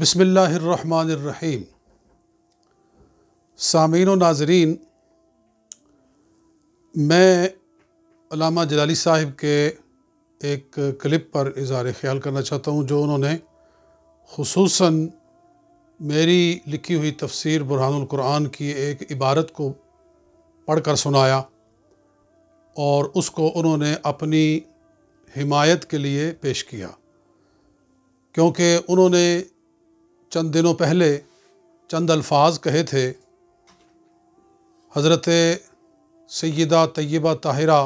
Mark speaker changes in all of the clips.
Speaker 1: بسم اللہ الرحمن الرحیم۔ سامعین و ناظرین، میں علامہ جلالی صاحب کے ایک کلپ پر اظہار خیال کرنا چاہتا ہوں جو انہوں نے خصوصاً میری لکھی ہوئی تفسیر برہان القرآن کی ایک عبارت کو پڑھ کر سنایا، اور اس کو انہوں نے اپنی حمایت کے لیے پیش کیا، کیونکہ انہوں نے چند دنوں پہلے چند الفاظ کہے تھے حضرت سیدہ طیبہ طاہرہ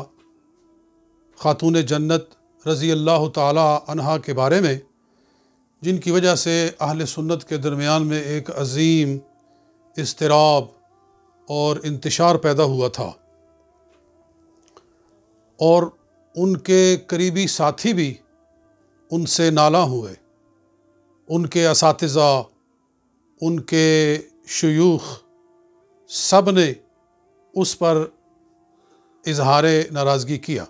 Speaker 1: خاتون جنت رضی اللہ تعالی عنہا کے بارے میں، جن کی وجہ سے اہل سنت کے درمیان میں ایک عظیم اضطراب اور انتشار پیدا ہوا تھا، اور ان کے قریبی ساتھی بھی ان سے نالاں ہوئے، ان کے اساتذہ، ان کے شیوخ، سب نے اس پر اظہار ناراضگی کیا۔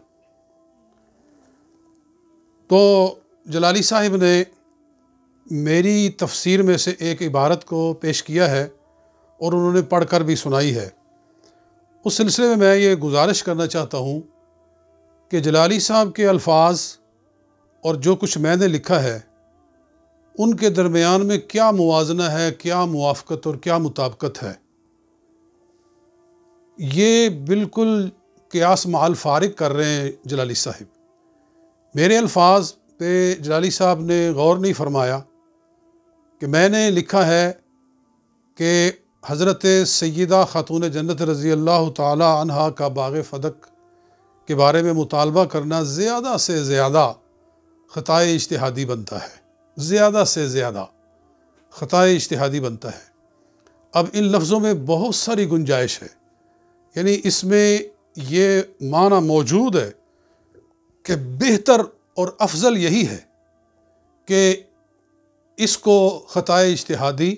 Speaker 1: تو جلالی صاحب نے میری تفسیر میں سے ایک عبارت کو پیش کیا ہے اور انہوں نے پڑھ کر بھی سنائی ہے۔ اس سلسلے میں میں یہ گزارش کرنا چاہتا ہوں کہ جلالی صاحب کے الفاظ اور جو کچھ میں نے لکھا ہے ان کے درمیان میں کیا موازنہ ہے، کیا موافقت اور کیا مطابقت ہے، یہ بالکل قیاس مع الفارق کر رہے ہیں جلالی صاحب۔ میرے الفاظ پہ جلالی صاحب نے غور نہیں فرمایا کہ میں نے لکھا ہے کہ حضرت سیدہ خاتون جنت رضی اللہ تعالی عنہا کا باغ فدق کے بارے میں مطالبہ کرنا زیادہ سے زیادہ خطائے اجتہادی بنتا ہے، زیادہ سے زیادہ خطائے اجتہادی بنتا ہے۔ اب ان لفظوں میں بہت ساری گنجائش ہے، یعنی اس میں یہ معنی موجود ہے کہ بہتر اور افضل یہی ہے کہ اس کو خطائے اجتہادی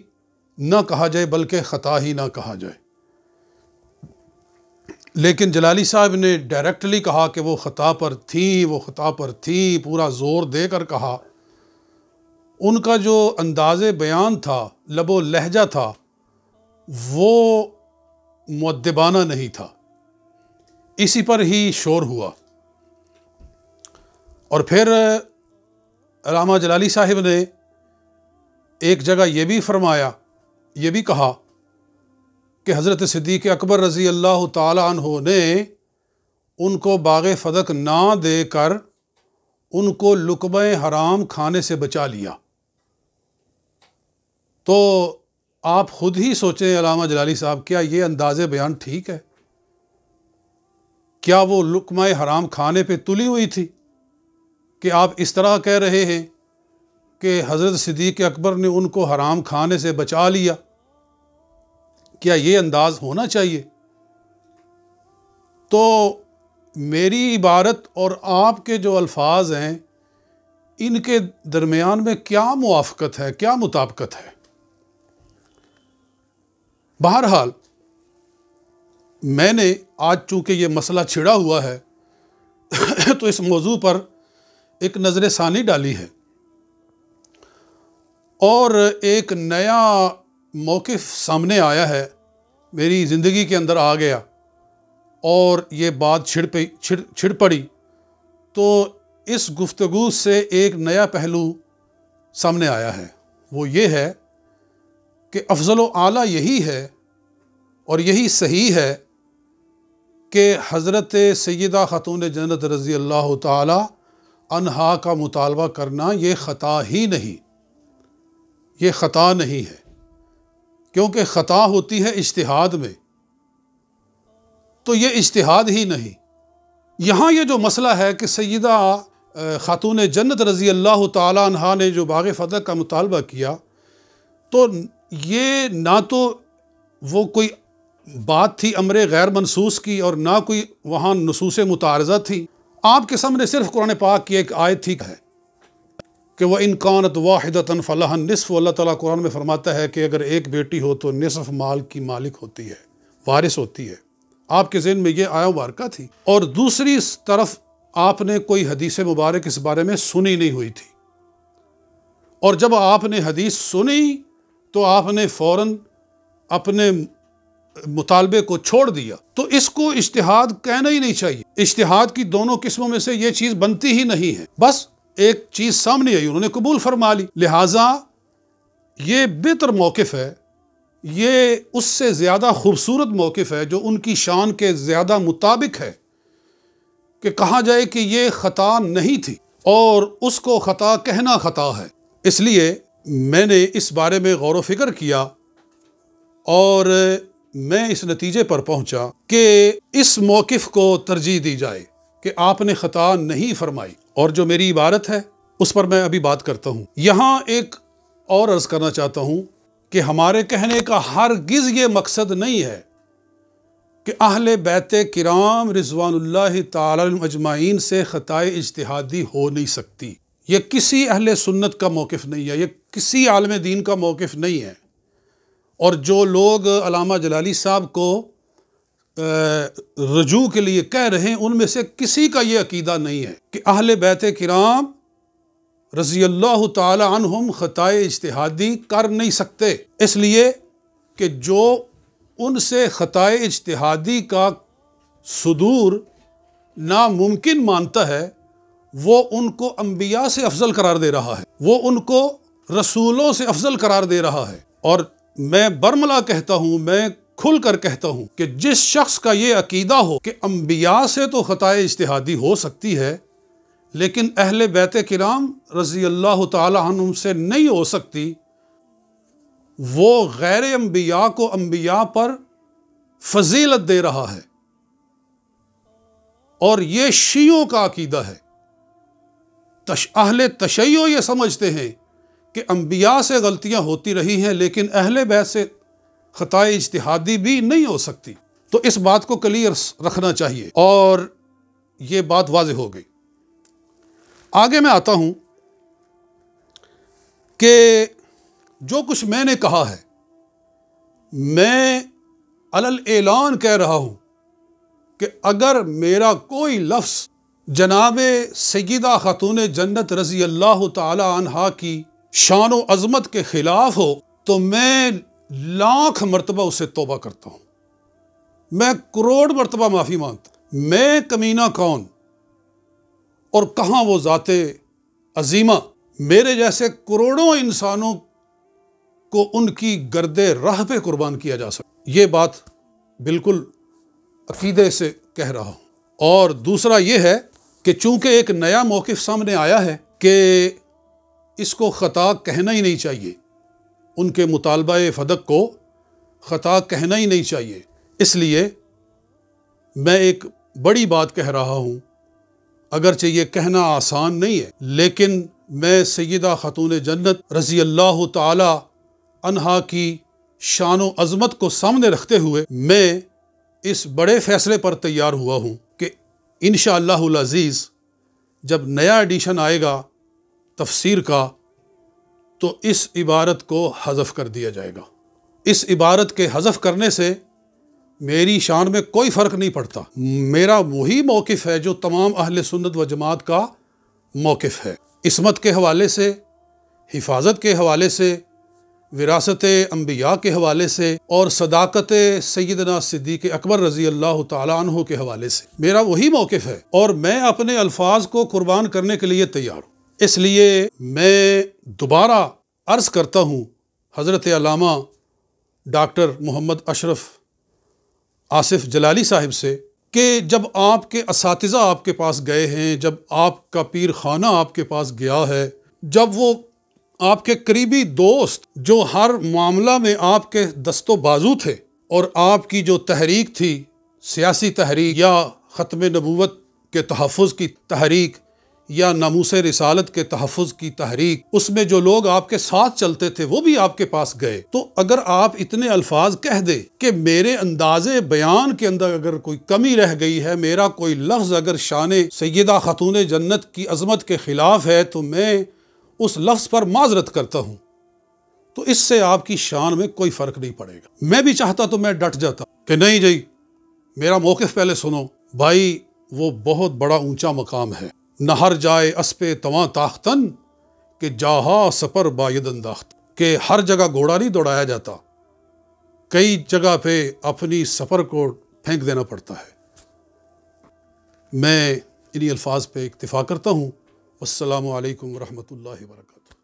Speaker 1: نہ کہا جائے بلکہ خطا ہی نہ کہا جائے، لیکن جلالی صاحب نے ڈائریکٹلی کہا کہ وہ خطا پر تھی، پورا زور دے کر کہا۔ ان کا جو انداز بیان تھا، لب و لہجہ تھا، وہ مؤدبانہ نہیں تھا، اسی پر ہی شور ہوا۔ اور پھر علامہ جلالی صاحب نے ایک جگہ یہ بھی فرمایا، یہ بھی کہا کہ حضرت صدیق اکبر رضی اللہ تعالی عنہ نے ان کو باغ فدق نہ دے کر ان کو لقمہ حرام کھانے سے بچا لیا۔ تو آپ خود ہی سوچیں علامہ جلالی صاحب، کیا یہ انداز بیان ٹھیک ہے؟ کیا وہ لقمہ حرام کھانے پہ تلی ہوئی تھی کہ آپ اس طرح کہہ رہے ہیں کہ حضرت صدیق اکبر نے ان کو حرام کھانے سے بچا لیا؟ کیا یہ انداز ہونا چاہیے؟ تو میری عبارت اور آپ کے جو الفاظ ہیں ان کے درمیان میں کیا موافقت ہے، کیا مطابقت ہے؟ بہرحال میں نے آج چونکہ یہ مسئلہ چھڑا ہوا ہے تو اس موضوع پر ایک نظر ثانی ڈالی ہے اور ایک نیا موقف سامنے آیا ہے، میری زندگی کے اندر آ گیا اور یہ بات چھڑ پڑی، تو اس گفتگو سے ایک نیا پہلو سامنے آیا ہے۔ وہ یہ ہے کہ افضل و اعلیٰ یہی ہے اور یہی صحیح ہے کہ حضرت سیدہ خاتون جنت رضی اللہ تعالی عنہا کا مطالبہ کرنا یہ خطا ہی نہیں، یہ خطا نہیں ہے، کیونکہ خطا ہوتی ہے اجتہاد میں، تو یہ اجتہاد ہی نہیں۔ یہاں یہ جو مسئلہ ہے کہ سیدہ خاتون جنت رضی اللہ تعالی عنہا نے جو باغ فدق کا مطالبہ کیا، تو یہ نہ تو وہ کوئی بات تھی امر غیر منصوص کی اور نہ کوئی وہاں نصوص متعارضہ تھی۔ آپ کے سامنے صرف قرآن پاک کی ایک آیت تھی کہ وَإِن كَانَتْ وَاحِدَةً فَلَهَا النِّصْفُ، اللہ تعالیٰ قرآن میں فرماتا ہے کہ اگر ایک بیٹی ہو تو نصف مال کی مالک ہوتی ہے، وارث ہوتی ہے۔ آپ کے ذہن میں یہ آیا مبارکہ تھی، اور دوسری طرف آپ نے کوئی حدیث مبارک اس بارے میں سنی نہیں ہوئی تھی، اور جب آپ نے حدیث سنی تو آپ نے فوراً اپنے مطالبے کو چھوڑ دیا، تو اس کو اجتہاد کہنا ہی نہیں چاہیے۔ اجتہاد کی دونوں قسموں میں سے یہ چیز بنتی ہی نہیں ہے، بس ایک چیز سامنے آئی انہوں نے قبول فرما لی، لہٰذا یہ بہتر موقف ہے، یہ اس سے زیادہ خوبصورت موقف ہے جو ان کی شان کے زیادہ مطابق ہے کہ کہا جائے کہ یہ خطا نہیں تھی اور اس کو خطا کہنا خطا ہے۔ اس لیے میں نے اس بارے میں غور و فکر کیا اور میں اس نتیجے پر پہنچا کہ اس موقف کو ترجیح دی جائے کہ آپ نے خطا نہیں فرمائی، اور جو میری عبارت ہے اس پر میں ابھی بات کرتا ہوں۔ یہاں ایک اور عرض کرنا چاہتا ہوں کہ ہمارے کہنے کا ہرگز یہ مقصد نہیں ہے کہ اہل بیت کرام رضوان اللہ تعالی عنہم اجمعین سے خطائے اجتہادی ہو نہیں سکتی۔ یہ کسی اہل سنت کا موقف نہیں ہے، یہ کسی عالم دین کا موقف نہیں ہے، اور جو لوگ علامہ جلالی صاحب کو رجوع کے لیے کہہ رہے ہیں ان میں سے کسی کا یہ عقیدہ نہیں ہے کہ اہل بیت کرام رضی اللہ تعالی عنہم خطائے اجتہادی کر نہیں سکتے، اس لیے کہ جو ان سے خطائے اجتہادی کا صدور ناممکن مانتا ہے وہ ان کو انبیاء سے افضل قرار دے رہا ہے، وہ ان کو رسولوں سے افضل قرار دے رہا ہے۔ اور میں برملا کہتا ہوں، میں کھل کر کہتا ہوں کہ جس شخص کا یہ عقیدہ ہو کہ انبیاء سے تو خطائے اجتہادی ہو سکتی ہے لیکن اہل بیت کرام رضی اللہ تعالی عنہم سے نہیں ہو سکتی، وہ غیر انبیاء کو انبیاء پر فضیلت دے رہا ہے، اور یہ شیعوں کا عقیدہ ہے۔ اہل تشیع یہ سمجھتے ہیں کہ انبیاء سے غلطیاں ہوتی رہی ہیں لیکن اہل بیت سے خطائے اجتہادی بھی نہیں ہو سکتی، تو اس بات کو کلیئر رکھنا چاہیے، اور یہ بات واضح ہو گئی۔ آگے میں آتا ہوں کہ جو کچھ میں نے کہا ہے میں علی اعلان کہہ رہا ہوں کہ اگر میرا کوئی لفظ جناب سیدہ خاتون جنت رضی اللہ تعالی عنہا کی شان و عظمت کے خلاف ہو تو میں لاکھ مرتبہ اسے توبہ کرتا ہوں، میں کروڑ مرتبہ معافی مانگتا ہوں۔ میں کمینہ کون اور کہاں وہ ذات عظیمہ میرے جیسے کروڑوں انسانوں کو ان کی گرد راہ پہ قربان کیا جا سکتا، یہ بات بالکل عقیدے سے کہہ رہا ہوں۔ اور دوسرا یہ ہے کہ چونکہ ایک نیا موقف سامنے آیا ہے کہ اس کو خطا کہنا ہی نہیں چاہیے، ان کے مطالبہ فدق کو خطا کہنا ہی نہیں چاہیے، اس لیے میں ایک بڑی بات کہہ رہا ہوں، اگرچہ یہ کہنا آسان نہیں ہے لیکن میں سیدہ خاتون جنت رضی اللہ تعالی عنہا کی شان و عظمت کو سامنے رکھتے ہوئے میں اس بڑے فیصلے پر تیار ہوا ہوں کہ انشاءاللہ العزیز جب نیا ایڈیشن آئے گا تفسیر کا تو اس عبارت کو حذف کر دیا جائے گا۔ اس عبارت کے حذف کرنے سے میری شان میں کوئی فرق نہیں پڑتا، میرا وہی موقف ہے جو تمام اہل سنت و جماعت کا موقف ہے، عصمت کے حوالے سے، حفاظت کے حوالے سے، وراثت انبیاء کے حوالے سے، اور صداقت سیدنا صدیق اکبر رضی اللہ تعالی عنہ کے حوالے سے میرا وہی موقف ہے، اور میں اپنے الفاظ کو قربان کرنے کے لیے تیار ہوں۔ اس لیے میں دوبارہ عرض کرتا ہوں حضرت علامہ ڈاکٹر محمد اشرف آصف جلالی صاحب سے کہ جب آپ کے اساتذہ آپ کے پاس گئے ہیں، جب آپ کا پیر خانہ آپ کے پاس گیا ہے، جب وہ آپ کے قریبی دوست جو ہر معاملہ میں آپ کے دست و بازو تھے، اور آپ کی جو تحریک تھی، سیاسی تحریک یا ختم نبوت کے تحفظ کی تحریک یا ناموس رسالت کے تحفظ کی تحریک، اس میں جو لوگ آپ کے ساتھ چلتے تھے وہ بھی آپ کے پاس گئے، تو اگر آپ اتنے الفاظ کہہ دیں کہ میرے انداز بیان کے اندر اگر کوئی کمی رہ گئی ہے، میرا کوئی لفظ اگر شان سیدہ خاتون جنت کی عظمت کے خلاف ہے تو میں اس لفظ پر معذرت کرتا ہوں، تو اس سے آپ کی شان میں کوئی فرق نہیں پڑے گا۔ میں بھی چاہتا تو میں ڈٹ جاتا کہ نہیں جی میرا موقف پہلے سنو، بھائی وہ بہت بڑا اونچا مقام ہے، نہ ہر جائے اسپے تواں تاختن کہ جاہا سفر باید انداخت، کہ ہر جگہ گھوڑا نہیں دوڑایا جاتا، کئی جگہ پہ اپنی سفر کو پھینک دینا پڑتا ہے۔ میں انہی الفاظ پہ اکتفا کرتا ہوں۔ السلام علیکم ورحمۃ اللہ وبرکاتہ۔